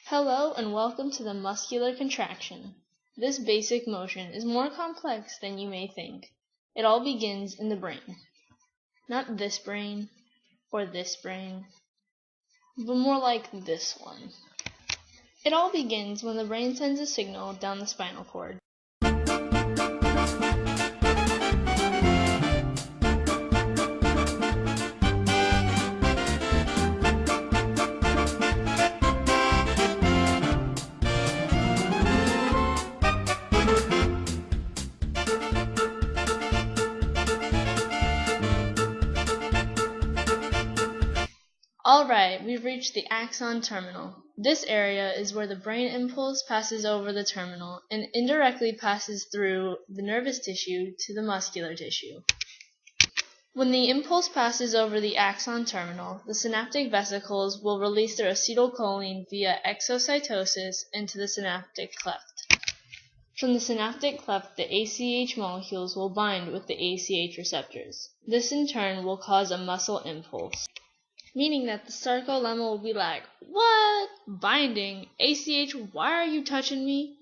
Hello and welcome to the muscular contraction. This basic motion is more complex than you may think. It all begins in the brain. Not this brain or this brain, but more like this one. It all begins when the brain sends a signal down the spinal cord. Alright, we've reached the axon terminal. This area is where the brain impulse passes over the terminal and indirectly passes through the nervous tissue to the muscular tissue. When the impulse passes over the axon terminal, the synaptic vesicles will release their acetylcholine via exocytosis into the synaptic cleft. From the synaptic cleft, the ACH molecules will bind with the ACH receptors. This in turn will cause a muscle impulse. Meaning that the sarcolemma will be like, "What? Binding? ACH, why are you touching me?"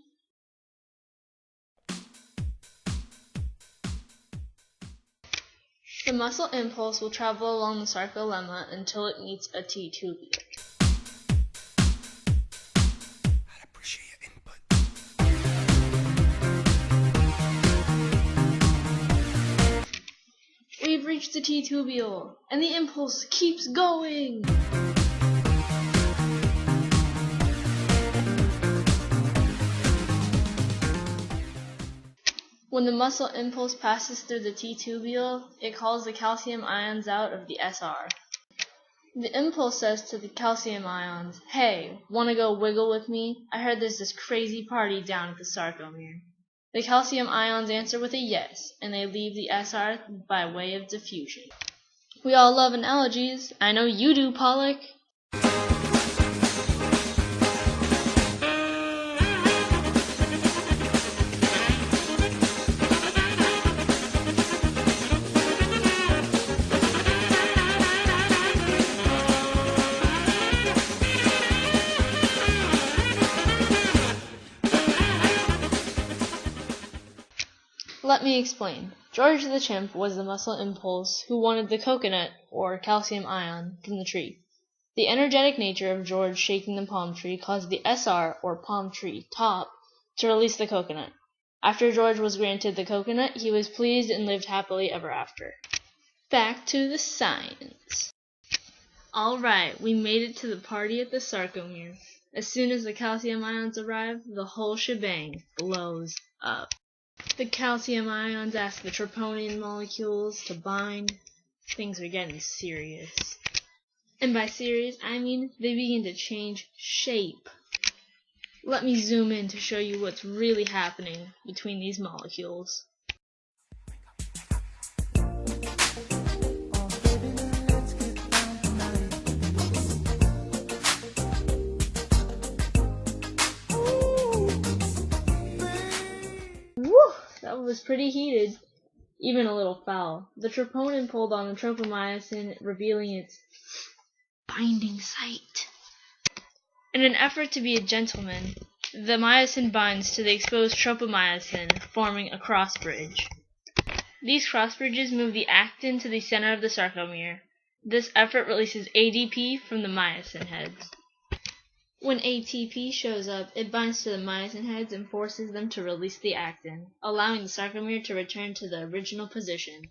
The muscle impulse will travel along the sarcolemma until it meets a T-tubule. I'd appreciate your input. We've reached the T-tubule, and the impulse keeps going! When the muscle impulse passes through the T-tubule, it calls the calcium ions out of the SR. The impulse says to the calcium ions, "Hey, wanna go wiggle with me? I heard there's this crazy party down at the sarcomere." The calcium ions answer with a yes, and they leave the SR by way of diffusion. We all love analogies. I know you do, Pollock. Let me explain. George the chimp was the muscle impulse who wanted the coconut, or calcium ion, from the tree. The energetic nature of George shaking the palm tree caused the SR, or palm tree, top, to release the coconut. After George was granted the coconut, he was pleased and lived happily ever after. Back to the science. Alright, we made it to the party at the sarcomere. As soon as the calcium ions arrive, the whole shebang blows up. The calcium ions ask the troponin molecules to bind. Things are getting serious. And by serious, I mean they begin to change shape. Let me zoom in to show you what's really happening between these molecules. That was pretty heated, even a little foul. The troponin pulled on the tropomyosin, revealing its binding site. In an effort to be a gentleman, the myosin binds to the exposed tropomyosin, forming a cross bridge. These cross bridges move the actin to the center of the sarcomere. This effort releases ADP from the myosin heads. When ATP shows up, it binds to the myosin heads and forces them to release the actin, allowing the sarcomere to return to the original position.